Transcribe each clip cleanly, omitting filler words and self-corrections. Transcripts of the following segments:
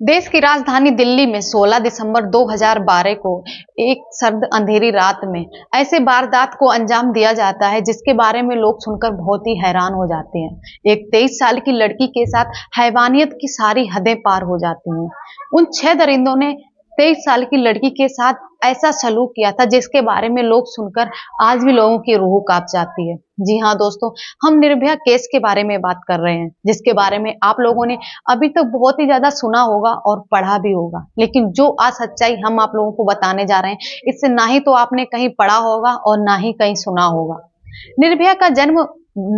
देश की राजधानी दिल्ली में 16 दिसंबर 2012 को एक सर्द अंधेरी रात में ऐसे वारदात को अंजाम दिया जाता है जिसके बारे में लोग सुनकर बहुत ही हैरान हो जाते हैं। एक 23 साल की लड़की के साथ हैवानियत की सारी हदें पार हो जाती हैं। उन 6 दरिंदों ने 23 साल की लड़की के साथ ऐसा सलूक किया था जिसके बारे में लोग सुनकर आज भी लोगों की रूह कांप जाती है। जी हाँ दोस्तों, हम निर्भया केस के बारे में बात कर रहे हैं, जिसके बारे में आप लोगों ने अभी तक बहुत ही ज्यादा सुना होगा और पढ़ा भी होगा, लेकिन जो आज सच्चाई हम आप लोगों को बताने जा रहे हैं, इससे ना ही तो आपने कहीं पढ़ा होगा और ना ही कहीं सुना होगा। निर्भया का जन्म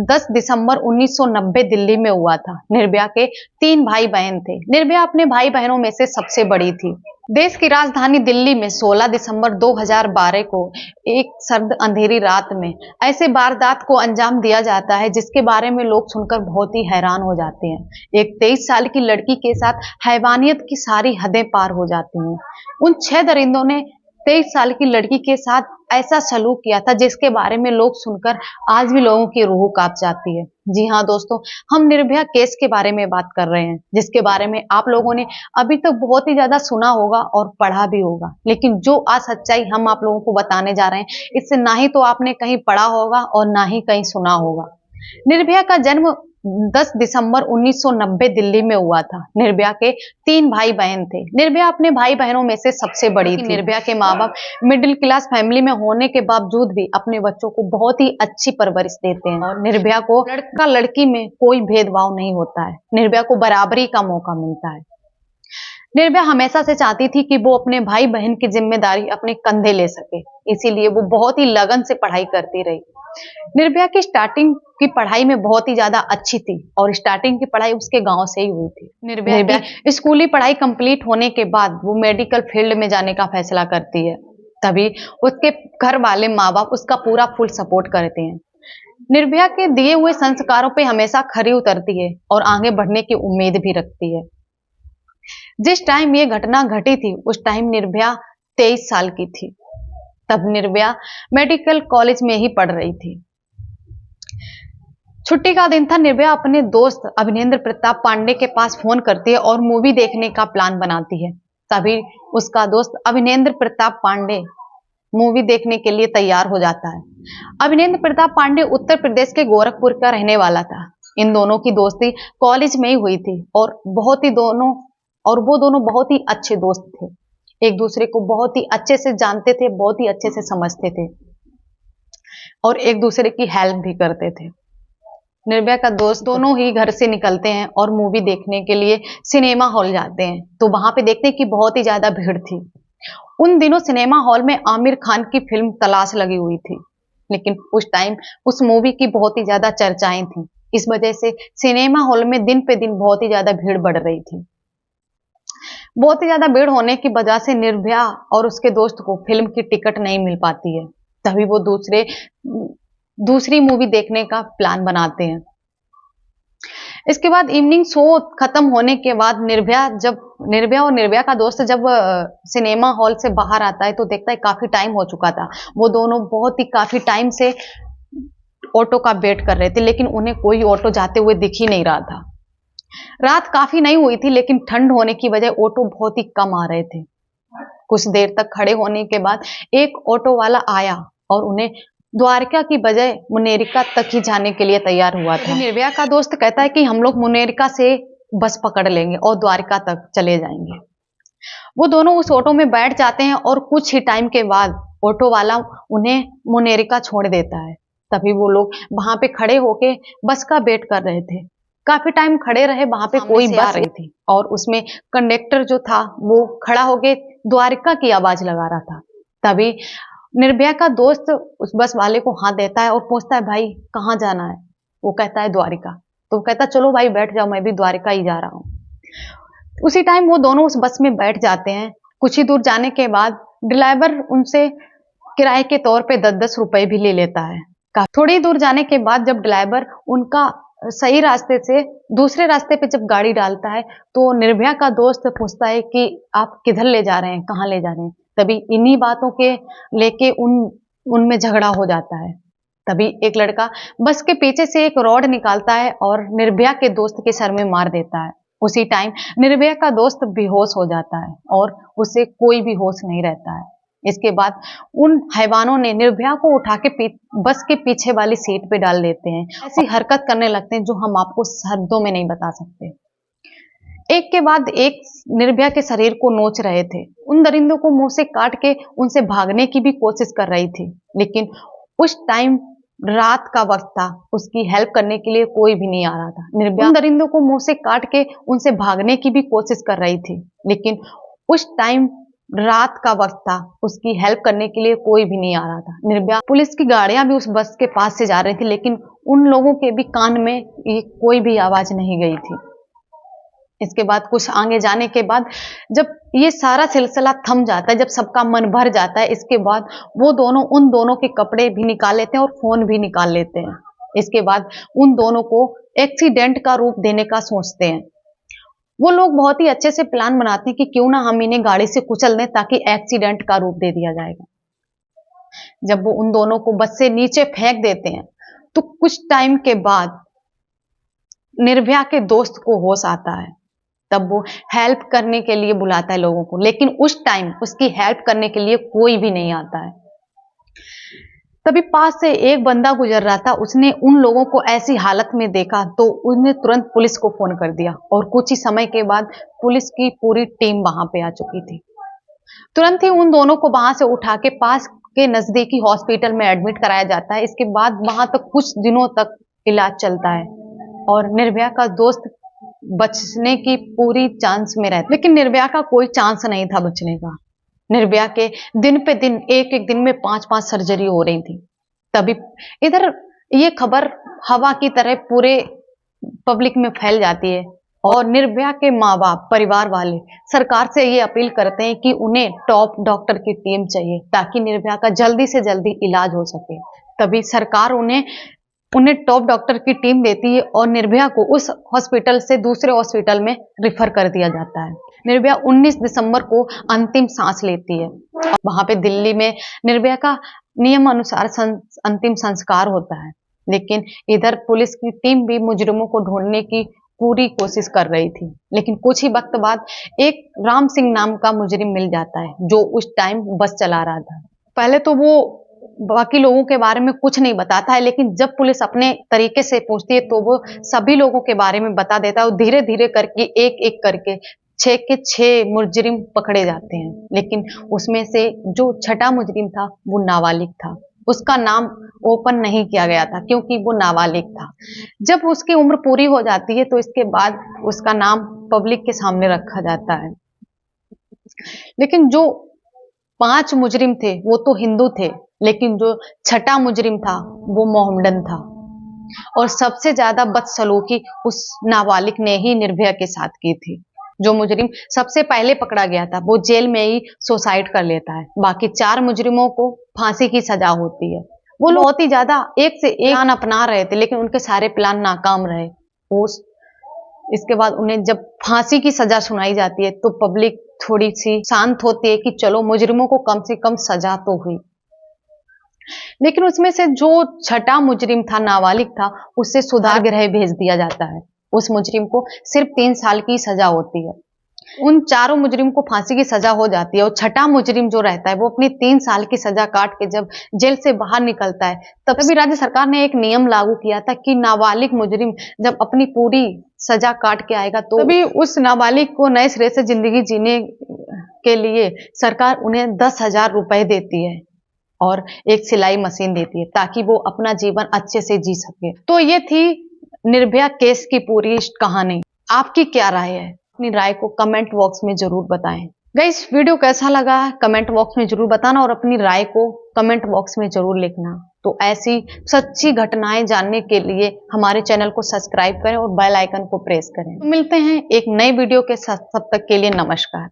10 दिसंबर 1990 दिल्ली में हुआ था। निर्भया के 3 भाई बहन थे। निर्भया अपने भाई बहनों में से सबसे बड़ी थी। देश की राजधानी दिल्ली में 16 दिसंबर 2012 को एक सर्द अंधेरी रात में ऐसे वारदात को अंजाम दिया जाता है जिसके बारे में लोग सुनकर बहुत ही हैरान हो जाते हैं। एक 23 साल की लड़की के साथ हैवानियत की सारी हदें पार हो जाती हैं। उन 6 दरिंदों ने 23 साल की लड़की के साथ ऐसा सलूक किया था जिसके बारे में लोग सुनकर आज भी लोगों की रूह कांप जाती है। जी हाँ दोस्तों, हम निर्भया केस के बारे में बात कर रहे हैं, जिसके बारे में आप लोगों ने अभी तक बहुत ही ज्यादा सुना होगा और पढ़ा भी होगा, लेकिन जो आज सच्चाई हम आप लोगों को बताने जा रहे हैं, इससे ना ही तो आपने कहीं पढ़ा होगा और ना ही कहीं सुना होगा। निर्भया का जन्म 10 दिसंबर 1990 दिल्ली में हुआ था। निर्भया के 3 भाई बहन थे। निर्भया अपने भाई बहनों में से सबसे बड़ी थी। निर्भया के माँ बाप मिडिल क्लास फैमिली में होने के बावजूद भी अपने बच्चों को बहुत ही अच्छी परवरिश देते हैं और निर्भया को लड़का लड़की में कोई भेदभाव नहीं होता है। निर्भया को बराबरी का मौका मिलता है। निर्भया हमेशा से चाहती थी कि वो अपने भाई बहन की जिम्मेदारी अपने कंधे ले सके, इसीलिए वो बहुत ही लगन से पढ़ाई करती रही। निर्भया की स्टार्टिंग की पढ़ाई में बहुत ही ज्यादा अच्छी थी और स्टार्टिंग की पढ़ाई उसके गांव से ही हुई थी। निर्भया स्कूली पढ़ाई कंप्लीट होने के बाद वो मेडिकल फील्ड में जाने का फैसला करती है। तभी उसके घर वाले माँ बाप उसका पूरा फुल सपोर्ट करते हैं। निर्भया के दिए हुए संस्कारों पे हमेशा खरी उतरती है और आगे बढ़ने की उम्मीद भी रखती है। जिस टाइम ये घटना घटी थी उस टाइम निर्भया 23 साल की थी। तब निर्भया मेडिकल कॉलेज में ही पढ़ रही थी। छुट्टी का दिन था। निर्भया अपने दोस्त अभिनेंद्र प्रताप पांडे के पास फोन करती है और मूवी देखने का प्लान बनाती है। तभी उसका दोस्त अभिनेंद्र प्रताप पांडे मूवी देखने के लिए तैयार हो जाता है। अभिनेंद्र प्रताप पांडे उत्तर प्रदेश के गोरखपुर का रहने वाला था। इन दोनों की दोस्ती कॉलेज में ही हुई थी और वो दोनों बहुत ही अच्छे दोस्त थे। एक दूसरे को बहुत ही अच्छे से जानते थे, बहुत ही अच्छे से समझते थे और एक दूसरे की हेल्प भी करते थे। निर्भया का दोस्त दोनों ही घर से निकलते हैं और मूवी देखने के लिए सिनेमा हॉल जाते हैं। तो वहां पे देखते हैं कि बहुत ही ज्यादा भीड़ थी। उन दिनों सिनेमा हॉल में आमिर खान की फिल्म तलाश लगी हुई थी, लेकिन उस टाइम उस मूवी की बहुत ही ज्यादा चर्चाएं थी। इस वजह से सिनेमा हॉल में दिन पे दिन बहुत ही ज्यादा भीड़ बढ़ रही थी। बहुत ही ज्यादा भीड़ होने की वजह से निर्भया और उसके दोस्त को फिल्म की टिकट नहीं मिल पाती है। तभी वो दूसरी मूवी देखने का प्लान बनाते हैं। इसके बाद इवनिंग शो खत्म होने के बाद निर्भया और निर्भया का दोस्त जब सिनेमा हॉल से बाहर आता है तो देखता है काफी टाइम हो चुका था। वो दोनों बहुत ही काफी टाइम से ऑटो का वेट कर रहे थे, लेकिन उन्हें कोई ऑटो जाते हुए दिख ही नहीं रहा था। रात काफी नहीं हुई थी, लेकिन ठंड होने की वजह ऑटो बहुत ही कम आ रहे थे। कुछ देर तक खड़े होने के बाद एक ऑटो वाला आया और उन्हें द्वारका की बजाय मुनेरिका तक ही जाने के लिए तैयार हुआ था। निर्भया का दोस्त कहता है कि हम लोग मुनेरिका से बस पकड़ लेंगे और द्वारका तक चले जाएंगे। वो दोनों उस ऑटो में बैठ जाते हैं और कुछ ही टाइम के बाद ऑटो वाला उन्हें मुनेरिका छोड़ देता है। तभी वो लोग वहां पे खड़े होके बस का वेट कर रहे थे। काफी टाइम खड़े रहे, वहां पे कोई बस आ रही थी और उसमें कंडक्टर जो था वो खड़ा होके द्वारका की आवाज लगा रहा था। तभी निर्भया का दोस्त उस बस वाले को हाथ देता है और पूछता है, भाई कहाँ जाना है? वो कहता है द्वारिका। तो वो कहता है चलो भाई बैठ जाओ, मैं भी द्वारिका ही जा रहा हूँ। उसी टाइम वो दोनों उस बस में बैठ जाते हैं। कुछ ही दूर जाने के बाद ड्राइवर उनसे किराए के तौर पे 10-10 रुपए भी ले लेता है। थोड़ी दूर जाने के बाद जब ड्राइवर उनका सही रास्ते से दूसरे रास्ते पे जब गाड़ी डालता है तो निर्भया का दोस्त पूछता है कि आप किधर ले जा रहे हैं, कहाँ ले जा रहे हैं? तभी इन्हीं बातों के लेके उनमें झगड़ा हो जाता है। तभी एक लड़का बस के पीछे से एक रॉड निकालता है और निर्भया के दोस्त के सर में मार देता है। उसी टाइम निर्भया का दोस्त बेहोश हो जाता है और उसे कोई भी होश नहीं रहता है। इसके बाद उन हैवानों ने निर्भया को उठा के बस के पीछे वाली सीट पे डाल देते हैं। ऐसी हरकत करने लगते हैं जो हम आपको शब्दों में नहीं बता सकते। एक के बाद एक निर्भया के शरीर को नोच रहे थे। उन दरिंदों को मुंह से काट के उनसे भागने की भी कोशिश कर रही थी, लेकिन उस टाइम रात का वक्त था, उसकी हेल्प करने के लिए कोई भी नहीं आ रहा था। निर्भया उन दरिंदों को मुंह से काट के उनसे भागने की भी कोशिश कर रही थी, लेकिन उस टाइम रात का वक्त था, उसकी हेल्प करने के लिए कोई भी नहीं आ रहा था। निर्भया पुलिस की गाड़ियां भी उस बस के पास से जा रही थी, लेकिन उन लोगों के भी कान में कोई भी आवाज नहीं गई थी। इसके बाद कुछ आगे जाने के बाद जब ये सारा सिलसिला थम जाता है, जब सबका मन भर जाता है, इसके बाद वो दोनों उन दोनों के कपड़े भी निकाल लेते हैं और फोन भी निकाल लेते हैं। इसके बाद उन दोनों को एक्सीडेंट का रूप देने का सोचते हैं। वो लोग बहुत ही अच्छे से प्लान बनाते हैं कि क्यों ना हम इन्हें गाड़ी से कुचल दें ताकि एक्सीडेंट का रूप दे दिया जाएगा। जब वो उन दोनों को बस से नीचे फेंक देते हैं तो कुछ टाइम के बाद निर्भया के दोस्त को होश आता है। तब वो हेल्प करने के लिए बुलाता है लोगों को, लेकिन उस टाइम उसकी हेल्प करने के लिए कोई भी नहीं आता है। तभी पास से एक बंदा गुजर रहा था, उसने उन लोगों को ऐसी हालत में देखा तो उसने तुरंत पुलिस को फोन कर दिया और कुछ ही समय के बाद पुलिस की पूरी टीम वहां पे आ चुकी थी। तुरंत ही उन दोनों को वहां से उठा के पास के नजदीकी हॉस्पिटल में एडमिट कराया जाता है। इसके बाद वहां तक कुछ दिनों तक इलाज चलता है और निर्भया का दोस्त बचने की पूरी चांस में रहता, लेकिन निर्भया का कोई चांस नहीं था बचने का। निर्भया के दिन पे दिन एक एक दिन में 5-5 सर्जरी हो रही थी। तभी इधर ये खबर हवा की तरह पूरे पब्लिक में फैल जाती है और निर्भया के माँ बाप परिवार वाले सरकार से ये अपील करते हैं कि उन्हें टॉप डॉक्टर की टीम चाहिए ताकि निर्भया का जल्दी से जल्दी इलाज हो सके। तभी सरकार उन्हें टॉप डॉक्टर की टीम देती है और निर्भया को उस हॉस्पिटल से दूसरे हॉस्पिटल में रिफर कर दिया जाता है। निर्भया 19 दिसंबर को अंतिम सांस लेती है। वहां पे दिल्ली में निर्भया का नियम अनुसार अंतिम संस्कार होता है, लेकिन इधर पुलिस की टीम भी मुजरिमों को ढूंढने की पूरी कोशिश कर रही थी। लेकिन कुछ ही वक्त बाद एक राम सिंह नाम का मुजरिम मिल जाता है जो उस टाइम बस चला रहा था। पहले तो वो बाकी लोगों के बारे में कुछ नहीं बताता है, लेकिन जब पुलिस अपने तरीके से पूछती है तो वो सभी लोगों के बारे में बता देता है और धीरे धीरे करके एक एक करके 6 के 6 मुजरिम पकड़े जाते हैं। लेकिन उसमें से जो छठा मुजरिम था वो नाबालिग था। उसका नाम ओपन नहीं किया गया था क्योंकि वो नाबालिग था। जब उसकी उम्र पूरी हो जाती है तो इसके बाद उसका नाम पब्लिक के सामने रखा जाता है। लेकिन जो 5 मुजरिम थे वो तो हिंदू थे, लेकिन जो छठा मुजरिम था वो मोहम्मडन था और सबसे ज्यादा बदसलूकी उस नाबालिग ने ही निर्भया के साथ की थी। जो मुजरिम सबसे पहले पकड़ा गया था वो जेल में ही सुसाइड कर लेता है। बाकी 4 मुजरिमों को फांसी की सजा होती है। वो लोग बहुत ही ज्यादा एक से एक प्लान अपना रहे थे, लेकिन उनके सारे प्लान नाकाम रहे। इसके बाद उन्हें जब फांसी की सजा सुनाई जाती है तो पब्लिक थोड़ी सी शांत होती है कि चलो मुजरिमों को कम से कम सजा तो हुई। लेकिन उसमें से जो छठा मुजरिम था, नाबालिग था, उससे सुधार गृह भेज दिया जाता है। उस मुजरिम को सिर्फ 3 साल की सजा होती है। उन चारों मुजरिम को फांसी की सजा हो जाती है और छठा मुजरिम जो रहता है वो अपनी 3 साल की सजा काट के जब जेल से बाहर निकलता है तब भी राज्य सरकार ने एक नियम लागू किया था कि नाबालिग मुजरिम जब अपनी पूरी सजा काट के आएगा तो तभी उस नाबालिग को नए सिरे से जिंदगी जीने के लिए सरकार उन्हें 10,000 रुपए देती है और एक सिलाई मशीन देती है ताकि वो अपना जीवन अच्छे से जी सके। तो ये थी निर्भया केस की पूरी कहानी। आपकी क्या राय है? अपनी राय को कमेंट बॉक्स में जरूर बताएं। गाइस, वीडियो कैसा लगा कमेंट बॉक्स में जरूर बताना और अपनी राय को कमेंट बॉक्स में जरूर लिखना। तो ऐसी सच्ची घटनाएं जानने के लिए हमारे चैनल को सब्सक्राइब करें और बेल आइकन को प्रेस करें। तो मिलते हैं एक नई वीडियो के साथ, तब तक के लिए नमस्कार।